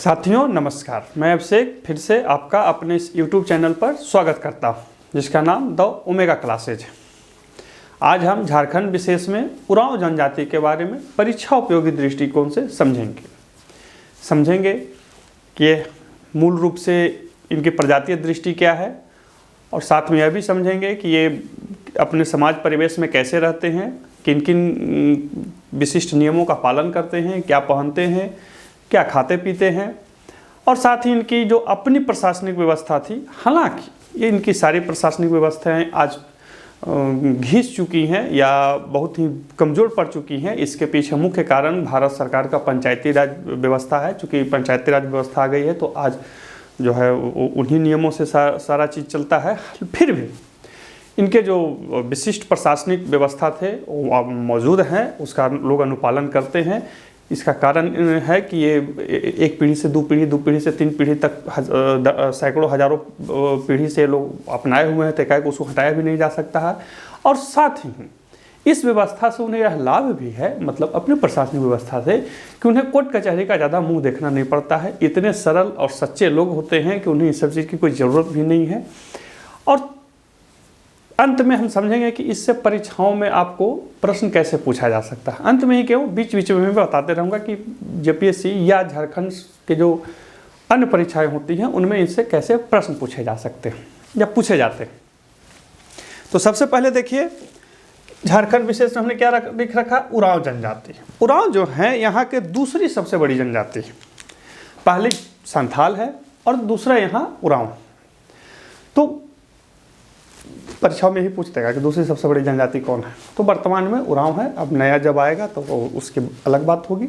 साथियों नमस्कार, मैं अभिषेक फिर से आपका अपने इस YouTube चैनल पर स्वागत करता हूं, जिसका नाम द ओमेगा क्लासेज है। आज हम झारखंड विशेष में उरांव जनजाति के बारे में परीक्षा उपयोगी दृष्टिकोण से समझेंगे कि ये मूल रूप से इनकी प्रजातीय दृष्टि क्या है, और साथ में यह भी समझेंगे कि ये अपने समाज परिवेश में कैसे रहते हैं, किन किन विशिष्ट नियमों का पालन करते हैं, क्या पहनते हैं, क्या खाते पीते हैं, और साथ ही इनकी जो अपनी प्रशासनिक व्यवस्था थी, हालांकि ये इनकी सारी प्रशासनिक व्यवस्थाएं आज घिस चुकी हैं या बहुत ही कमज़ोर पड़ चुकी हैं। इसके पीछे मुख्य कारण भारत सरकार का पंचायती राज व्यवस्था है। चूँकि पंचायती राज व्यवस्था आ गई है तो आज जो है उन्हीं नियमों से सारा चीज़ चलता है। फिर भी इनके जो विशिष्ट प्रशासनिक व्यवस्था थे वो मौजूद हैं, उसका लोग अनुपालन करते हैं। इसका कारण है कि ये एक पीढ़ी से दो पीढ़ी से तीन पीढ़ी तक सैकड़ों हजारों पीढ़ी से लोग अपनाए हुए हैं, तो एकाएक उसको हटाया भी नहीं जा सकता है। और साथ ही इस व्यवस्था से उन्हें यह लाभ भी है, मतलब अपनी प्रशासनिक व्यवस्था से, कि उन्हें कोर्ट कचहरी का ज़्यादा मुंह देखना नहीं पड़ता है। इतने सरल और सच्चे लोग होते हैं कि उन्हें इस सब चीज़ की कोई ज़रूरत भी नहीं है। और अंत में हम समझेंगे कि इससे परीक्षाओं में आपको प्रश्न कैसे पूछा जा सकता है। अंत में ही क्यों, बीच बीच में मैं बताते रहूँगा कि जेपीएससी या झारखंड के जो अन्य परीक्षाएं होती हैं उनमें इनसे कैसे प्रश्न पूछे जा सकते हैं या पूछे जाते हैं। तो सबसे पहले देखिए, झारखंड विशेष में हमने क्या लिख रखा, उरांव जनजाति। उरांव जो है यहाँ के दूसरी सबसे बड़ी जनजाति है। पहली संथाल है और दूसरा यहाँ उरांव। तो परीक्षाओं में ही पूछ देगा कि दूसरी सबसे बड़ी जनजाति कौन है, तो वर्तमान में उरांव है। अब नया जब आएगा तो उसकी अलग बात होगी।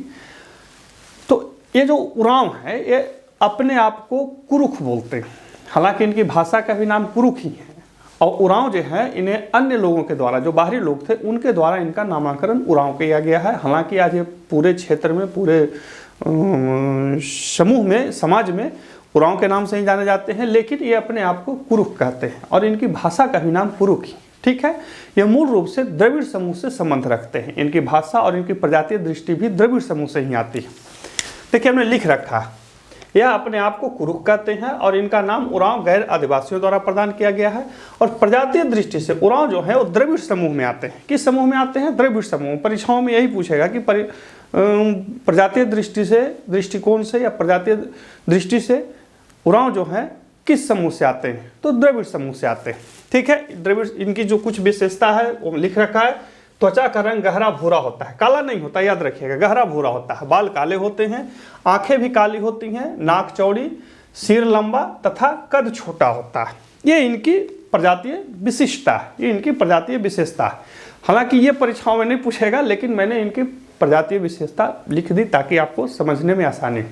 तो ये जो उरांव है ये अपने आप को कुरुख बोलते हैं, हालांकि इनकी भाषा का भी नाम कुरुख ही है। और उरांव जो है इन्हें अन्य लोगों के द्वारा, जो बाहरी लोग थे उनके द्वारा इनका नामकरण उरांव किया गया है। हालांकि आज ये पूरे क्षेत्र में, पूरे समूह में, समाज में उरांव के नाम से ही जाने जाते हैं, लेकिन ये अपने आप को कुरुख कहते हैं और इनकी भाषा का भी नाम कुरुख ही, ठीक है। ये मूल रूप से द्रविड़ समूह से संबंध रखते हैं। इनकी भाषा और इनकी प्रजातीय दृष्टि भी द्रविड़ समूह से ही आती है। देखिए हमने लिख रखा है, यह अपने आप को कुरुख कहते हैं और इनका नाम उरांव गैर आदिवासियों द्वारा प्रदान किया गया है। और प्रजातीय दृष्टि से उरांव जो है वो द्रविड़ समूह में आते हैं। किस समूह में आते हैं? द्रविड़ समूह। परीक्षाओं में यही पूछेगा कि प्रजातीय दृष्टि से, दृष्टिकोण से या प्रजातीय दृष्टि से उरांव जो है किस समूह से आते हैं, तो द्रविड़ समूह से आते हैं, ठीक है। द्रविड़, इनकी जो कुछ विशेषता है वो लिख रखा है। त्वचा का रंग गहरा भूरा होता है, काला नहीं होता, याद रखिएगा, गहरा भूरा होता है। बाल काले होते हैं, आंखें भी काली होती हैं, नाक चौड़ी, सिर लंबा तथा कद छोटा होता है। ये इनकी प्रजातीय विशिष्टता है, ये इनकी प्रजातीय विशेषता है। हालांकि ये परीक्षाओं में नहीं पूछेगा, लेकिन मैंने इनकी प्रजातीय विशेषता लिख दी ताकि आपको समझने में आसानी हो।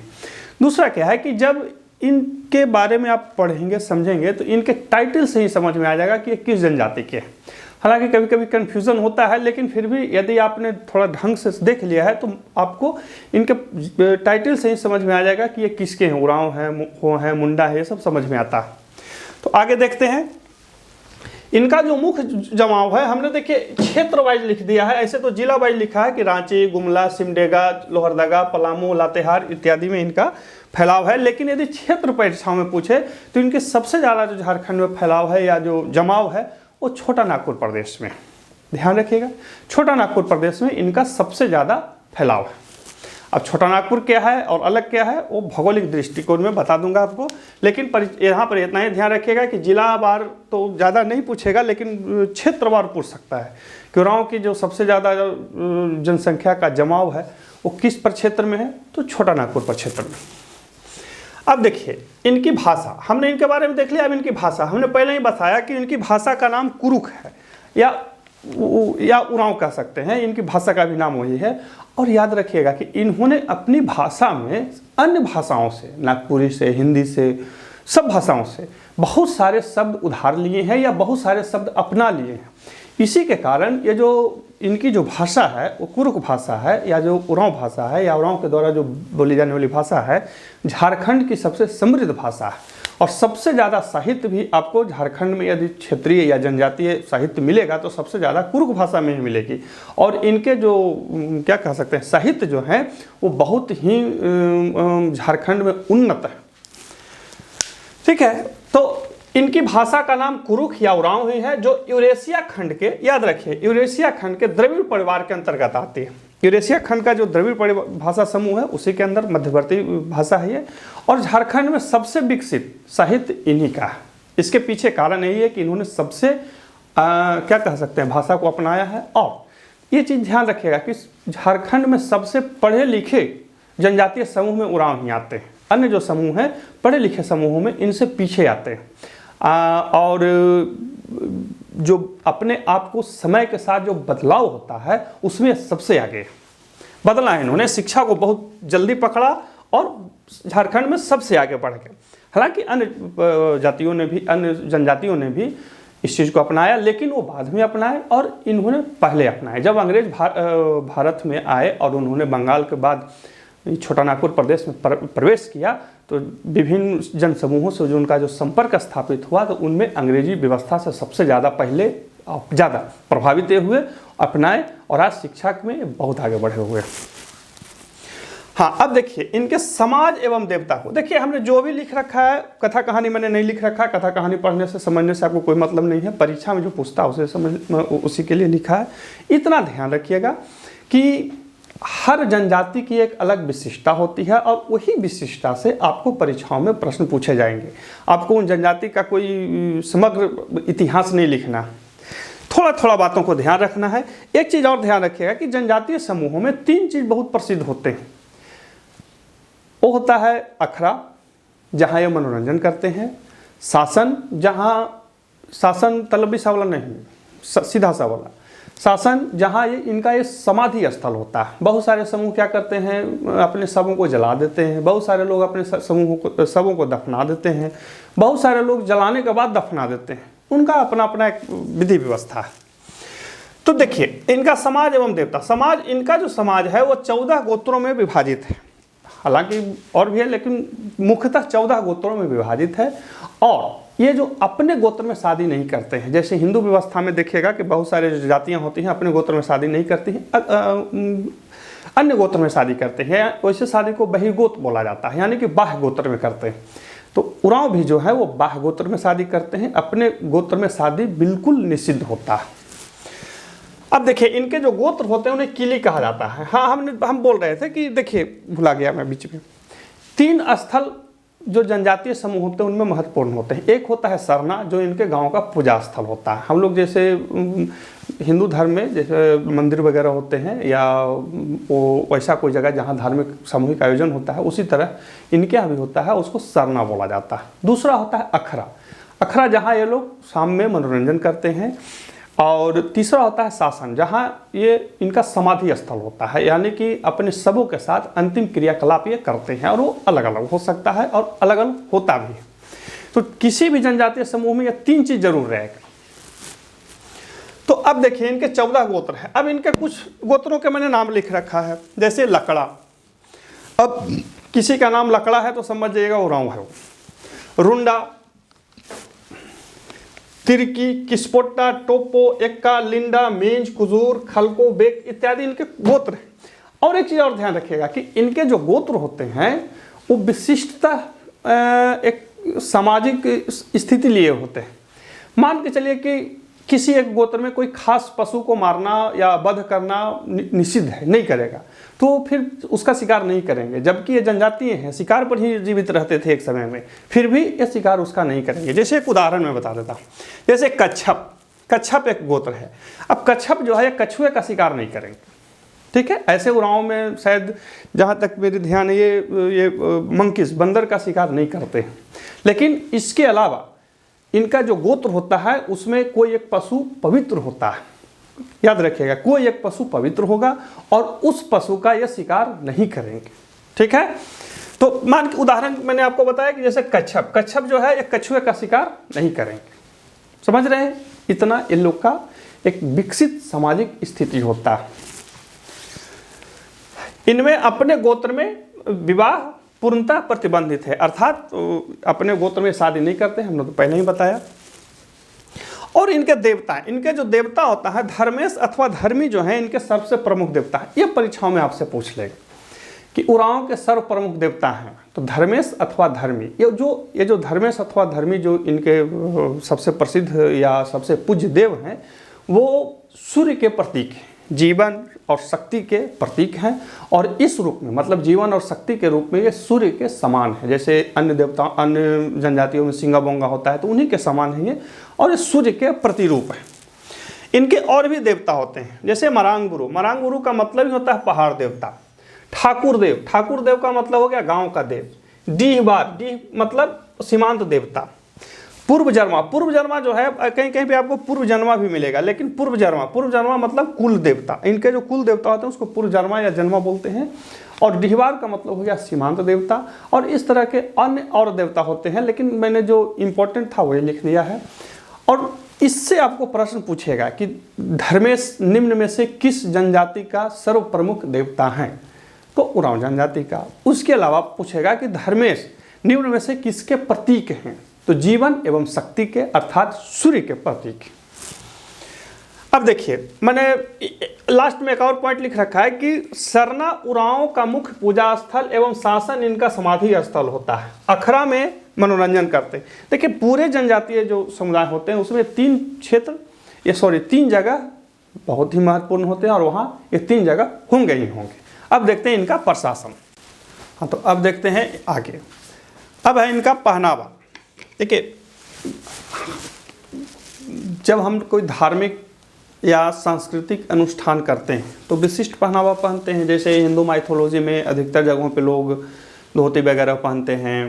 दूसरा क्या है कि जब इनके बारे में आप पढ़ेंगे, समझेंगे, तो इनके टाइटल से ही समझ में आ जाएगा कि ये किस जनजाति के हैं। हालांकि कभी कभी कन्फ्यूज़न होता है, लेकिन फिर भी यदि आपने थोड़ा ढंग से देख लिया है तो आपको इनके टाइटल से ही समझ में आ जाएगा कि ये किसके हैं। उरांव है, मुंडा है, ये सब समझ में आता है। तो आगे देखते हैं, इनका जो मुख्य जमाव है, हमने देखिए क्षेत्र वाइज लिख दिया है। ऐसे तो जिला वाइज लिखा है कि रांची, गुमला, सिमडेगा, लोहरदगा, पलामू, लातेहार इत्यादि में इनका फैलाव है। लेकिन यदि क्षेत्र परीक्षाओं में पूछे तो इनके सबसे ज़्यादा जो झारखंड में फैलाव है या जो जमाव है वो छोटा नागपुर प्रदेश में। ध्यान रखिएगा, छोटा नागपुर प्रदेश में इनका सबसे ज़्यादा फैलाव है। अब छोटा नागपुर क्या है और अलग क्या है वो भौगोलिक दृष्टिकोण में बता दूंगा आपको, लेकिन यहाँ पर इतना ही ध्यान रखिएगा कि जिलावार तो ज़्यादा नहीं पूछेगा, लेकिन क्षेत्रवार पूछ सकता है कि उरांव की जो सबसे ज़्यादा जनसंख्या का जमाव है वो किस प्रक्षेत्र में है, तो छोटा नागपुर प्रक्षेत्र में। अब देखिए इनकी भाषा, हमने इनके बारे में देख लिया। अब इनकी भाषा, हमने पहले ही बताया कि इनकी भाषा का नाम कुरुख है या उरांव कह सकते हैं। इनकी भाषा का भी नाम वही है। और याद रखिएगा कि इन्होंने अपनी भाषा में अन्य भाषाओं से, नागपुरी से, हिंदी से, सब भाषाओं से बहुत सारे शब्द उधार लिए हैं या बहुत सारे शब्द अपना लिए हैं। इसी के कारण ये जो इनकी जो भाषा है वो कुरुक भाषा है, या जो उरांव भाषा है, या उरांव के द्वारा जो बोली जाने वाली भाषा है, झारखंड की सबसे समृद्ध भाषा है। और सबसे ज़्यादा साहित्य भी आपको झारखंड में यदि क्षेत्रीय या जनजातीय साहित्य मिलेगा तो सबसे ज़्यादा कुरुक भाषा में ही मिलेगी। और इनके जो क्या कह सकते हैं साहित्य जो है वो बहुत ही झारखंड में उन्नत है। ठीक है, तो इनकी भाषा का नाम कुरुक या उरांव ही है, जो यूरेशिया खंड के, याद रखिए, यूरेशिया खंड के द्रविड़ परिवार के अंतर्गत आती है। यूरेशिया खंड का जो द्रविड़ भाषा समूह है उसी के अंदर मध्यवर्ती भाषा है ये। और झारखंड में सबसे विकसित साहित्य इन्हीं का है। इसके पीछे कारण यही है कि इन्होंने सबसे क्या कह सकते हैं भाषा को अपनाया है। और ये चीज़ ध्यान रखिएगा कि झारखंड में सबसे पढ़े लिखे जनजातीय समूह में उरांव ही आते हैं। अन्य जो समूह हैं पढ़े लिखे समूहों में इनसे पीछे आते हैं। और जो अपने आप को समय के साथ जो बदलाव होता है उसमें सबसे आगे बदला है। इन्होंने शिक्षा को बहुत जल्दी पकड़ा और झारखंड में सबसे आगे बढ़ गए। हालांकि अन्य जातियों ने भी, अन्य जनजातियों ने भी इस चीज़ को अपनाया, लेकिन वो बाद में अपनाए और इन्होंने पहले अपनाए। जब अंग्रेज भारत में आए और उन्होंने बंगाल के बाद छोटा नागपुर प्रदेश में प्रवेश किया तो विभिन्न जनसमूहों से जो उनका जो संपर्क स्थापित हुआ तो उनमें अंग्रेजी व्यवस्था से सबसे ज़्यादा पहले ज़्यादा प्रभावित हुए, अपनाए और आज शिक्षा में बहुत आगे बढ़े हुए। हाँ, अब देखिए इनके समाज एवं देवता को देखिए। हमने जो भी लिख रखा है, कथा कहानी मैंने नहीं लिख रखा। कथा कहानी पढ़ने से समझने से आपको कोई मतलब नहीं है। परीक्षा में जो पूछता है उसे समझ उसी के लिए लिखा है। इतना ध्यान रखिएगा कि हर जनजाति की एक अलग विशिष्टता होती है और वही विशिष्टता से आपको परीक्षाओं में प्रश्न पूछे जाएंगे। आपको उन जनजाति का कोई समग्र इतिहास नहीं लिखना, थोड़ा थोड़ा बातों को ध्यान रखना है। एक चीज़ और ध्यान रखिएगा कि जनजातीय समूहों में 3 चीज़ बहुत प्रसिद्ध होते हैं। वो होता है अखड़ा, जहाँ ये मनोरंजन करते हैं। शासन, जहाँ शासन तलबी सा वाला नहीं, सीधा सा वाला शासन, जहाँ इनका ये समाधि स्थल होता है। बहुत सारे समूह क्या करते हैं, अपने शवों को जला देते हैं। बहुत सारे लोग अपने शवों को दफना देते हैं। बहुत सारे लोग जलाने के बाद दफना देते हैं। उनका अपना अपना एक विधि व्यवस्था है। तो देखिए इनका समाज एवं देवता। समाज, इनका जो समाज है वो 14 गोत्रों में विभाजित है। हालांकि और भी है, लेकिन मुख्यतः 14 गोत्रों में विभाजित है। और ये जो अपने गोत्र में शादी नहीं करते हैं, जैसे हिंदू व्यवस्था में देखिएगा कि बहुत सारे जातियां होती हैं अपने गोत्र में शादी नहीं करती हैं, अन्य गोत्र में शादी करते हैं। वैसे शादी को बहिर्गोत्र बोला जाता है, यानी कि बाह्य गोत्र में करते हैं। तो उरांव भी जो है वो बाह्य गोत्र में शादी करते हैं। अपने गोत्र में शादी बिल्कुल निषिद्ध होता है। अब देखिए इनके जो गोत्र होते हैं उन्हें किली कहा जाता है। हाँ, हम बोल रहे थे कि देखिए, भुला गया मैं बीच में, 3 स्थल जो जनजातीय समूह होते हैं उनमें महत्वपूर्ण होते हैं। एक होता है सरना, जो इनके गांव का पूजा स्थल होता है। हम लोग जैसे हिंदू धर्म में जैसे मंदिर वगैरह होते हैं या वो वैसा कोई जगह जहां धार्मिक सामूहिक आयोजन होता है, उसी तरह इनके यहाँ भी होता है, उसको सरना बोला जाता है। दूसरा होता है अखड़ा। अखड़ा जहाँ ये लोग शाम में मनोरंजन करते हैं। और तीसरा होता है शासन, जहाँ ये इनका समाधि स्थल होता है, यानी कि अपने सबों के साथ अंतिम क्रियाकलाप ये करते हैं। और वो अलग अलग हो सकता है और अलग अलग होता भी है। तो किसी भी जनजातीय समूह में ये 3 चीज जरूर रहेगा। तो अब देखिए इनके 14 गोत्र हैं। अब इनके कुछ गोत्रों के मैंने नाम लिख रखा है, जैसे लकड़ा। अब किसी का नाम लकड़ा है तो समझ जाइएगा उरांव है। रुंडा, तिरकी, किस्पोट्टा, टोपो, एक्का, लिंडा, मींज, कुजूर, खलको, बेक इत्यादि इनके गोत्र हैं। और एक चीज़ और ध्यान रखिएगा कि इनके जो गोत्र होते हैं वो विशिष्टता एक सामाजिक स्थिति लिए होते हैं। मान के चलिए कि किसी एक गोत्र में कोई खास पशु को मारना या वध करना निषिद्ध है, नहीं करेगा, तो फिर उसका शिकार नहीं करेंगे। जबकि ये जनजातीय हैं, शिकार पर ही जीवित रहते थे एक समय में, फिर भी ये शिकार उसका नहीं करेंगे। जैसे एक उदाहरण मैं बता देता हूँ, जैसे कच्छप। कच्छप एक गोत्र है। अब कच्छप जो है कछुए का शिकार नहीं करेंगे, ठीक है। ऐसे उरांव में शायद जहाँ तक मेरे ध्यान है ये मंकीज, बंदर का शिकार नहीं करते हैं। लेकिन इसके अलावा इनका जो गोत्र होता है उसमें कोई एक पशु पवित्र होता है। याद रखिएगा, कोई एक पशु पवित्र होगा और उस पशु का यह शिकार नहीं करेंगे, ठीक है। तो मान के उदाहरण मैंने आपको बताया कि जैसे कच्छप। कच्छप जो है एक कछुए का शिकार नहीं करेंगे, समझ रहे हैं। इतना इन लोग का एक विकसित सामाजिक स्थिति होता है। इनमें अपने गोत्र में विवाह पूर्णतः प्रतिबंधित है, अर्थात अपने गोत्र में शादी नहीं करते, हमने तो पहले ही बताया। और इनके देवता, इनके जो देवता होता है धर्मेश अथवा धर्मी जो है इनके सबसे प्रमुख देवता है। ये परीक्षाओं में आपसे पूछ लेगा कि उरांव के सर्व प्रमुख देवता हैं तो धर्मेश अथवा धर्मी। ये जो धर्मेश अथवा धर्मी जो इनके सबसे प्रसिद्ध या सबसे पूज्य देव हैं वो सूर्य के प्रतीक हैं, जीवन और शक्ति के प्रतीक हैं। और इस रूप में मतलब जीवन और शक्ति के रूप में ये सूर्य के समान है। जैसे अन्य देवता अन्य जनजातियों में सिंगा बोंगा होता है तो उन्हीं के समान है ये, और ये सूर्य के प्रतिरूप है। इनके और भी देवता होते हैं जैसे मरांगुरु। मरांगुरु का मतलब ही होता है पहाड़ देवता। ठाकुर देव, ठाकुर देव का मतलब हो गया गांव का देव। डीहबार, डीह मतलब सीमांत देवता। पूर्वजन्मा, पूर्वजन्मा जो है कहीं कहीं पे आपको पूर्वजन्मा भी मिलेगा, लेकिन पूर्वजन्मा मतलब कुल देवता। इनके जो कुल देवता होते हैं उसको पूर्वजन्मा या जन्मा बोलते हैं। और डीहबार का मतलब हो गया सीमांत देवता। और इस तरह के अन्य और देवता होते हैं, लेकिन मैंने जो इंपॉर्टेंट था वही लिख दिया है। और इससे आपको प्रश्न पूछेगा कि धर्मेश निम्न में से किस जनजाति का सर्व प्रमुख देवता है, तो उरांव जनजाति का। उसके अलावा पूछेगा कि धर्मेश निम्न में से किसके प्रतीक हैं, तो जीवन एवं शक्ति के अर्थात सूर्य के प्रतीक। अब देखिए मैंने लास्ट में एक और पॉइंट लिख रखा है कि सरना उरांव का मुख्य पूजा स्थल एवं शासन इनका समाधि स्थल होता है। अखरा में मनोरंजन करते हैं। देखिए पूरे जनजातीय जो समुदाय होते हैं उसमें तीन जगह बहुत ही महत्वपूर्ण होते हैं और वहाँ ये 3 जगह होंगे ही होंगे। अब देखते हैं इनका प्रशासन। हाँ तो अब देखते हैं आगे। अब है इनका पहनावा। देखिए जब हम कोई धार्मिक या सांस्कृतिक अनुष्ठान करते हैं तो विशिष्ट पहनावा पहनते हैं। जैसे हिंदू माइथोलॉजी में अधिकतर जगहों पे लोग धोती वगैरह पहनते हैं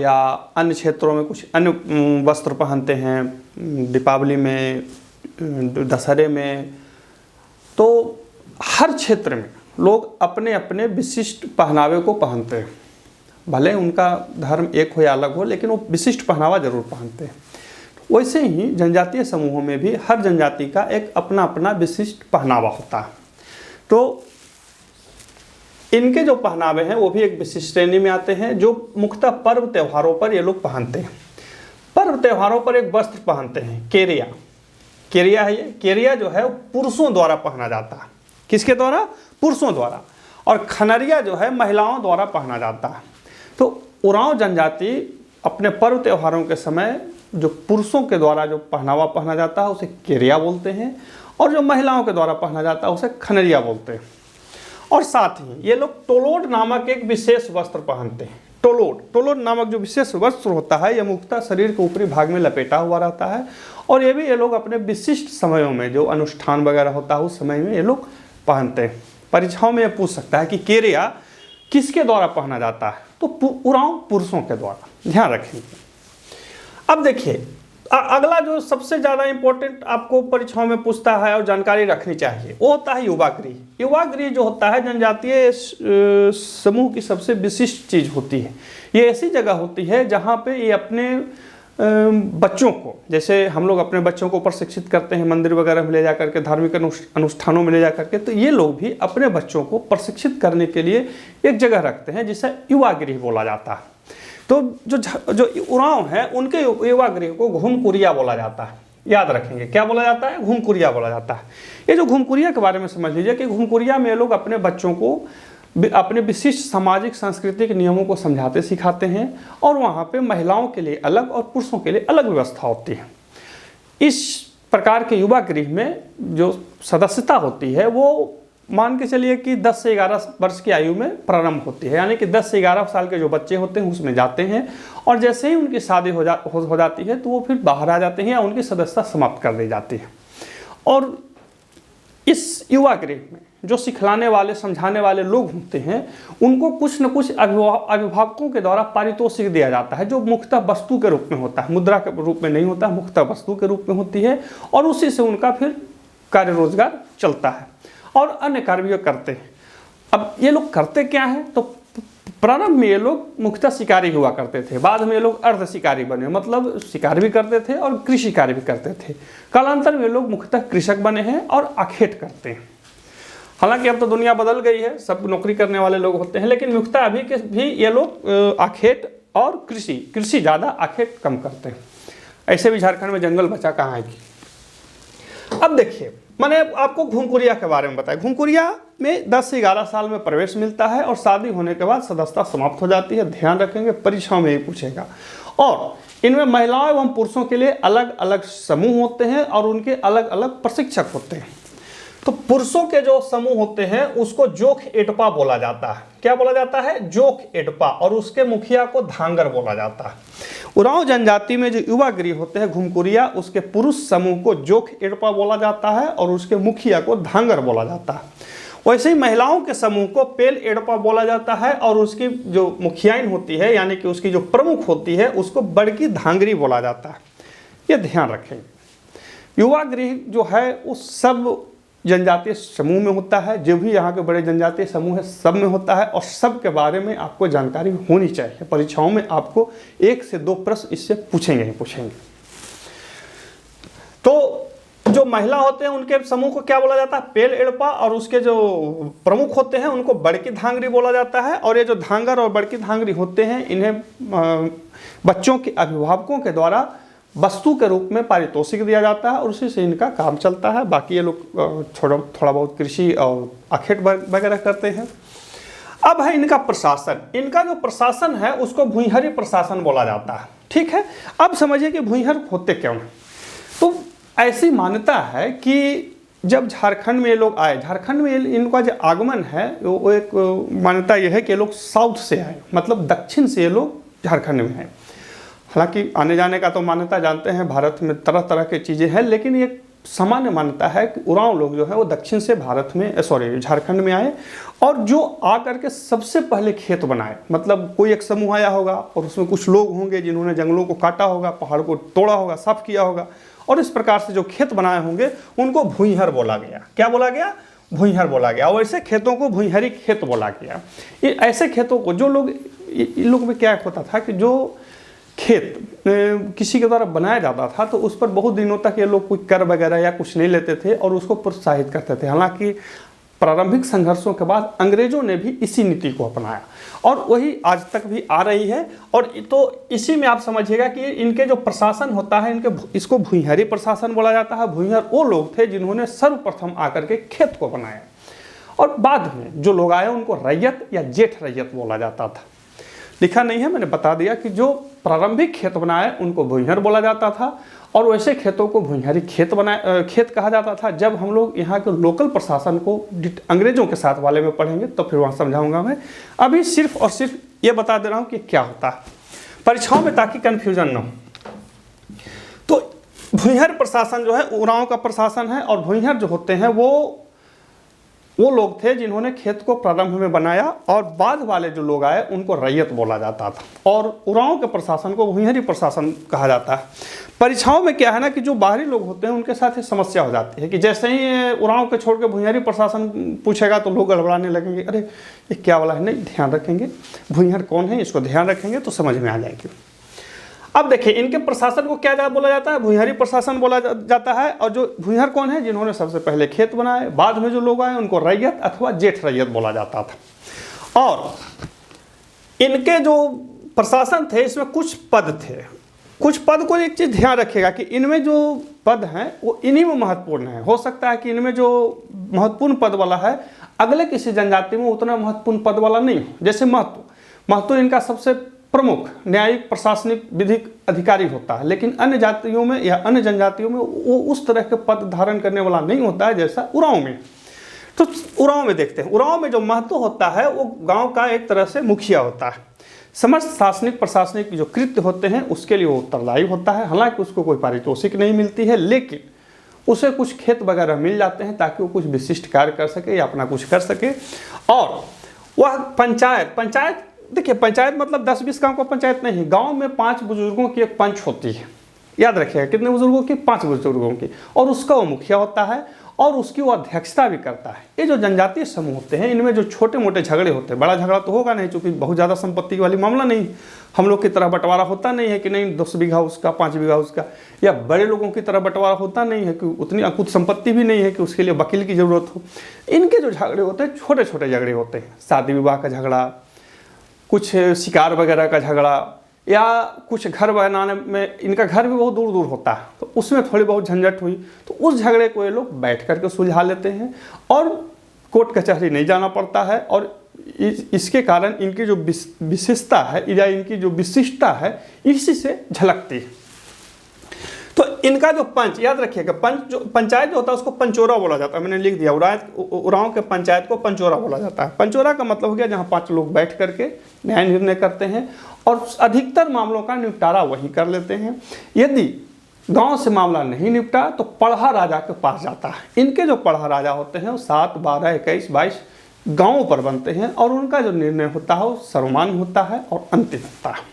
या अन्य क्षेत्रों में कुछ अन्य वस्त्र पहनते हैं, दीपावली में, दशहरे में। तो हर क्षेत्र में लोग अपने अपने विशिष्ट पहनावे को पहनते हैं, भले उनका धर्म एक हो या अलग हो, लेकिन वो विशिष्ट पहनावा जरूर पहनते हैं। वैसे ही जनजातीय समूहों में भी हर जनजाति का एक अपना अपना विशिष्ट पहनावा होता है। तो इनके जो पहनावे हैं वो भी एक विशिष्ट श्रेणी में आते हैं, जो मुख्यतः पर्व त्योहारों पर ये लोग पहनते हैं। पर्व त्योहारों पर एक वस्त्र पहनते हैं, केरिया। केरिया है ये। केरिया जो है वो पुरुषों द्वारा पहना जाता है। किसके द्वारा? पुरुषों द्वारा। और खनरिया जो है महिलाओं द्वारा पहना जाता है। तो उरांव जनजाति अपने पर्व त्योहारों के समय जो पुरुषों के द्वारा जो पहनावा पहना जाता है उसे केरिया बोलते हैं, और जो महिलाओं के द्वारा पहना जाता है उसे खनरिया बोलते हैं। और साथ ही ये लोग टोलोड नामक एक विशेष वस्त्र पहनते हैं। टोलोड नामक जो विशेष वस्त्र होता है यह मुख्यतः शरीर के ऊपरी भाग में लपेटा हुआ रहता है। और ये लोग अपने विशिष्ट समयों में जो अनुष्ठान वगैरह होता है उस समय में ये लोग पहनते हैं। परीक्षाओं में यह पूछ सकता है कि केरिया किसके द्वारा पहना जाता है, तो उरांव पुरुषों के द्वारा। ध्यान रखेंगे। अब देखिए अगला जो सबसे ज़्यादा इंपॉर्टेंट आपको परीक्षाओं में पूछता है और जानकारी रखनी चाहिए वो होता है युवा गृह। युवा गृह जो होता है जनजातीय समूह की सबसे विशिष्ट चीज़ होती है। ये ऐसी जगह होती है जहाँ पे ये अपने बच्चों को, जैसे हम लोग अपने बच्चों को प्रशिक्षित करते हैं मंदिर वगैरह में ले जा करके, धार्मिक अनुष्ठानों में ले जा करके, तो ये लोग भी अपने बच्चों को प्रशिक्षित करने के लिए एक जगह रखते हैं जिसे युवा गृह बोला जाता है। तो जो उरांव है उनके युवा गृह को घुमकुरिया बोला जाता है। याद रखेंगे क्या बोला जाता है? घुमकुरिया बोला जाता है। ये जो घुमकुरिया के बारे में समझ लीजिए कि घुमकुरिया में लोग अपने बच्चों को अपने विशिष्ट सामाजिक सांस्कृतिक नियमों को समझाते सिखाते हैं, और वहाँ पे महिलाओं के लिए अलग और पुरुषों के लिए अलग व्यवस्था होती है। इस प्रकार के युवा गृह में जो सदस्यता होती है वो मान के चलिए कि 10 से 11 वर्ष की आयु में प्रारंभ होती है। यानी कि 10 से 11 साल के जो बच्चे होते हैं उसमें जाते हैं, और जैसे ही उनकी शादी हो जाती है तो वो फिर बाहर आ जाते हैं या उनकी सदस्यता समाप्त कर दी जाती है। और इस युवा गृह में जो सिखलाने वाले समझाने वाले लोग होते हैं उनको कुछ न कुछ अभिभावकों के द्वारा पारितोषिक दिया जाता है, जो मुख्यतः वस्तु के रूप में होता है, मुद्रा के रूप में नहीं होता, मुख्यतः वस्तु के रूप में होती है। और उसी से उनका फिर कार्य रोजगार चलता है और अन्य कार्य भी करते हैं। अब ये लोग करते क्या हैं, तो प्रारंभ में ये लोग मुख्यतः शिकारी हुआ करते थे, बाद में ये लोग अर्ध शिकारी बने, मतलब शिकार भी करते थे और कृषि कार्य भी करते थे। कालांतर में ये लोग मुख्यतः कृषक बने हैं और आखेट करते हैं। हालांकि अब तो दुनिया बदल गई है, सब नौकरी करने वाले लोग होते हैं, लेकिन मुख्यतः अभी के भी ये लोग आखेट और कृषि ज़्यादा, आखेट कम करते हैं। ऐसे भी झारखंड में जंगल बचा कहाँ है कि। अब देखिए, मैंने आपको घुमकुरिया के बारे में बताया। घुमकुरिया में 10 से 11 साल में प्रवेश मिलता है और शादी होने के बाद सदस्यता समाप्त हो जाती है। ध्यान रखेंगे, परीक्षाओं में ही पूछेगा। और इनमें महिलाओं एवं पुरुषों के लिए अलग अलग समूह होते हैं और उनके अलग अलग प्रशिक्षक होते हैं। तो पुरुषों के जो समूह होते हैं उसको जोख एडपा बोला जाता है। क्या बोला जाता है? जोख एडपा। और उसके मुखिया को धांगर बोला जाता है। उरांव जनजाति में जो युवा गृह होते हैं घुमकुरिया, उसके पुरुष समूह को जोख एडपा बोला जाता है और उसके मुखिया को धांगर बोला जाता है। वैसे ही महिलाओं के समूह को पेल एडपा बोला जाता है और उसकी जो मुखियाइन होती है, यानी कि उसकी जो प्रमुख होती है, उसको बड़की धांगरी बोला जाता है। ये ध्यान रखेंगे। युवा गृह जो है उस सब जनजातीय समूह में होता है। जो भी यहाँ के बड़े जनजातीय समूह है सब में होता है और सब के बारे में आपको जानकारी होनी चाहिए। परीक्षाओं में आपको 1 से 2 प्रश्न इससे पूछेंगे ही पूछेंगे। तो जो महिला होते हैं उनके समूह को क्या बोला जाता है? पेल एडपा। और उसके जो प्रमुख होते हैं उनको बड़की धांगरी बोला जाता है। और ये जो धांगर और बड़की धांगरी होते हैं, इन्हें बच्चों के अभिभावकों के द्वारा वस्तु के रूप में पारितोषिक दिया जाता है और उसी से इनका काम चलता है। बाकी ये लोग थोड़ा बहुत कृषि और आखेट वगैरह करते हैं। अब है इनका प्रशासन। इनका जो प्रशासन है उसको भुइंहरी प्रशासन बोला जाता है। ठीक है, अब समझिए कि भुइंहर होते क्यों हैं। तो ऐसी मान्यता है कि जब झारखंड में ये लोग आए, झारखंड में इनका जो आगमन है वो एक मान्यता यह है कि ये लोग साउथ से आए, मतलब दक्षिण से ये लोग झारखंड में आए। हालांकि आने जाने का तो मान्यता जानते हैं, भारत में तरह तरह की चीज़ें हैं, लेकिन ये सामान्य मान्यता है कि उरांव लोग जो है वो दक्षिण से झारखंड में आए और जो आकर के सबसे पहले खेत बनाए। मतलब कोई एक समूह आया होगा और उसमें कुछ लोग होंगे जिन्होंने जंगलों को काटा होगा, पहाड़ को तोड़ा होगा, साफ किया होगा और इस प्रकार से जो खेत बनाए होंगे उनको भुइंहर बोला गया। क्या बोला गया? भुइंहर बोला गया। और ऐसे खेतों को भुइंहरी खेत बोला गया। ये ऐसे खेतों को जो लोग, इन लोग में क्या होता था कि जो खेत किसी के द्वारा बनाया जाता था तो उस पर बहुत दिनों तक ये लोग कोई कर वगैरह या कुछ नहीं लेते थे और उसको प्रोत्साहित करते थे। हालांकि प्रारंभिक संघर्षों के बाद अंग्रेजों ने भी इसी नीति को अपनाया और वही आज तक भी आ रही है। और तो इसी में आप समझिएगा कि इनके जो प्रशासन होता है, इसको भुइंहरी प्रशासन बोला जाता है। भुइंहर वो लोग थे जिन्होंने सर्वप्रथम आकर के खेत को बनाया और बाद में जो लोग आए उनको रैयत या जेठ रैयत बोला जाता था। लिखा नहीं है, मैंने बता दिया कि जो प्रारंभिक खेत बनाए उनको भुइंहर बोला जाता था और वैसे खेतों को भुइंहरी खेत कहा जाता था। जब हम लोग यहाँ के लोकल प्रशासन को अंग्रेजों के साथ वाले में पढ़ेंगे तो फिर वहाँ समझाऊंगा मैं। अभी सिर्फ और सिर्फ ये बता दे रहा हूँ कि क्या होता है परीक्षाओं में, ताकि कन्फ्यूजन न हो। तो भुइंहर प्रशासन जो है उरांव का प्रशासन है और भुइंहर जो होते हैं वो लोग थे जिन्होंने खेत को प्रारंभ में बनाया और बाद वाले जो लोग आए उनको रैयत बोला जाता था और उरांव के प्रशासन को भुइंहरी प्रशासन कहा जाता है। परीक्षाओं में क्या है ना कि जो बाहरी लोग होते हैं उनके साथ ये समस्या हो जाती है कि जैसे ही उरांव के छोड़ के भुइंहरी प्रशासन पूछेगा तो लोग गड़बड़ाने लगेंगे, अरे ये क्या वाला है। नहीं, ध्यान रखेंगे भुइंहर कौन है, इसको ध्यान रखेंगे तो समझ में आ जाएगी। अब देखिए इनके प्रशासन को क्या बोला जाता है? भुइंहरी प्रशासन बोला जाता है। और जो भुइंहर कौन है? जिन्होंने सबसे पहले खेत बनाए, बाद में जो लोग आए उनको रैयत अथवा जेठ रैयत बोला जाता था। और इनके जो प्रशासन थे इसमें कुछ पद थे। कुछ पद को एक चीज़ ध्यान रखिएगा कि इनमें जो पद हैं वो इन्हीं में महत्वपूर्ण है। हो सकता है कि इनमें जो महत्वपूर्ण पद वाला है अगले किसी जनजाति में उतना महत्वपूर्ण पद वाला नहीं हो। जैसे महतो इनका सबसे प्रमुख न्यायिक प्रशासनिक विधिक अधिकारी होता है, लेकिन अन्य जातियों में या अन्य जनजातियों में वो उस तरह के पद धारण करने वाला नहीं होता है जैसा उरांव में। तो उरांव में देखते हैं, उरांव में जो महतो होता है वो गांव का एक तरह से मुखिया होता है। समस्त शासनिक प्रशासनिक जो कृत्य होते हैं उसके लिए वो उत्तरदायी होता है। हालांकि उसको कोई पारितोषिक नहीं मिलती है, लेकिन उसे कुछ खेत वगैरह मिल जाते हैं ताकि वो कुछ विशिष्ट कार्य कर सके या अपना कुछ कर सके। और वह पंचायत देखिए, पंचायत मतलब 10-20 गांव का पंचायत नहीं है। गांव में 5 बुजुर्गों की एक पंच होती है। याद रखिएगा, कितने बुजुर्गों की? 5 बुजुर्गों की। और उसका वो मुखिया होता है और उसकी वो अध्यक्षता भी करता है। ये जो जनजातीय समूह होते हैं इनमें जो छोटे मोटे झगड़े होते हैं, बड़ा झगड़ा तो होगा नहीं क्योंकि बहुत ज़्यादा संपत्ति वाली मामला नहीं, हम लोग की तरह बंटवारा होता नहीं है कि नहीं 10 बीघा उसका 5 बीघा उसका, या बड़े लोगों की तरह बंटवारा होता नहीं है कि उतनी अकुत संपत्ति भी नहीं है कि उसके लिए वकील की ज़रूरत हो। इनके जो झगड़े होते हैं छोटे छोटे झगड़े होते हैं, शादी विवाह का झगड़ा, कुछ शिकार वगैरह का झगड़ा, या कुछ घर बनाने में, इनका घर भी बहुत दूर दूर होता है तो उसमें थोड़ी बहुत झंझट हुई तो उस झगड़े को ये लोग बैठ करके सुलझा लेते हैं और कोर्ट कचहरी नहीं जाना पड़ता है। और इसके कारण इनकी जो विशेषता है या इनकी जो विशिष्टता है इसी से झलकती है। तो इनका जो पंच, याद रखिएगा, जो पंचायत जो होता है उसको पंचोरा बोला जाता है, मैंने लिख दिया, उरांव के पंचायत को पंचोरा बोला जाता है। पंचोरा का मतलब हो गया जहाँ 5 लोग बैठ करके न्याय निर्णय करते हैं और अधिकतर मामलों का निपटारा वहीं कर लेते हैं। यदि गांव से मामला नहीं निपटा तो पढ़ा राजा के पास जाता है। इनके जो पढ़ा राजा होते हैं वो 7, 12, 21, 22 गाँवों पर बनते हैं और उनका जो निर्णय होता है वो सर्वमान्य होता है और अंतिम होता है।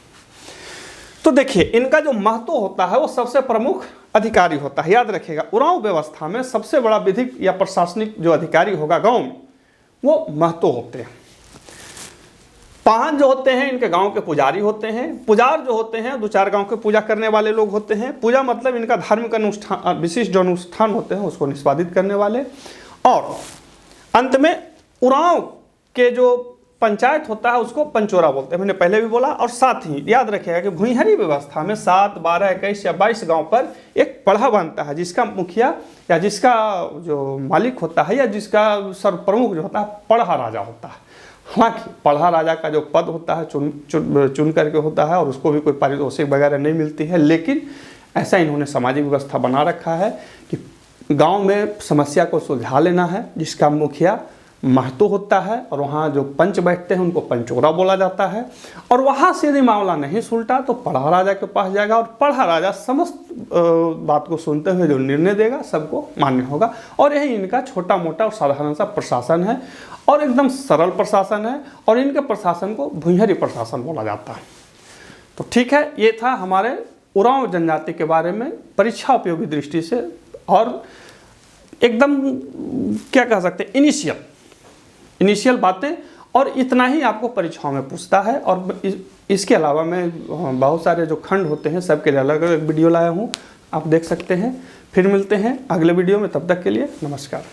तो देखिए इनका जो महत्व होता है वो सबसे प्रमुख अधिकारी होता है। याद रखिएगा, उरांव व्यवस्था में सबसे बड़ा विधिक या प्रशासनिक जो अधिकारी होगा गांव में वो महतो होते हैं। पाहन जो होते हैं इनके गांव के पुजारी होते हैं। पुजार जो होते हैं 2-4 गांव के पूजा करने वाले लोग होते हैं। पूजा मतलब इनका धार्मिक अनुष्ठान, विशिष्ट जो अनुष्ठान होते हैं उसको निष्पादित करने वाले। और अंत में उरांव के जो पंचायत होता है उसको पंचोरा बोलते हैं, मैंने पहले भी बोला। और साथ ही याद रखिएगा कि भुईहरी व्यवस्था में 7, 12, 21 या 22 गांव पर एक पढ़ा बनता है जिसका मुखिया या जिसका जो मालिक होता है या जिसका सर्वप्रमुख जो होता है पढ़ा राजा होता है। हालांकि पढ़ा राजा का जो पद होता है चुन करके होता है और उसको भी कोई पारितोषिक वगैरह नहीं मिलती है, लेकिन ऐसा इन्होंने सामाजिक व्यवस्था बना रखा है कि गाँव में समस्या को सुलझा लेना है जिसका मुखिया महतो होता है और वहाँ जो पंच बैठते हैं उनको पंचोरा बोला जाता है। और वहाँ से यदि मामला नहीं सुलटा तो पढ़ा राजा के पास जाएगा और पढ़ा राजा समस्त बात को सुनते हुए जो निर्णय देगा सबको मान्य होगा। और यही इनका छोटा मोटा और साधारण सा प्रशासन है और एकदम सरल प्रशासन है और इनके प्रशासन को भुईहरी प्रशासन बोला जाता है। तो ठीक है, ये था हमारे उरांव जनजाति के बारे में परीक्षा उपयोगी दृष्टि से और एकदम क्या कह सकते हैं इनिशियल बातें, और इतना ही आपको परीक्षाओं में पूछता है। और इसके अलावा मैं बहुत सारे जो खंड होते हैं सबके लिए अलग अलग वीडियो लाया हूँ, आप देख सकते हैं। फिर मिलते हैं अगले वीडियो में, तब तक के लिए नमस्कार।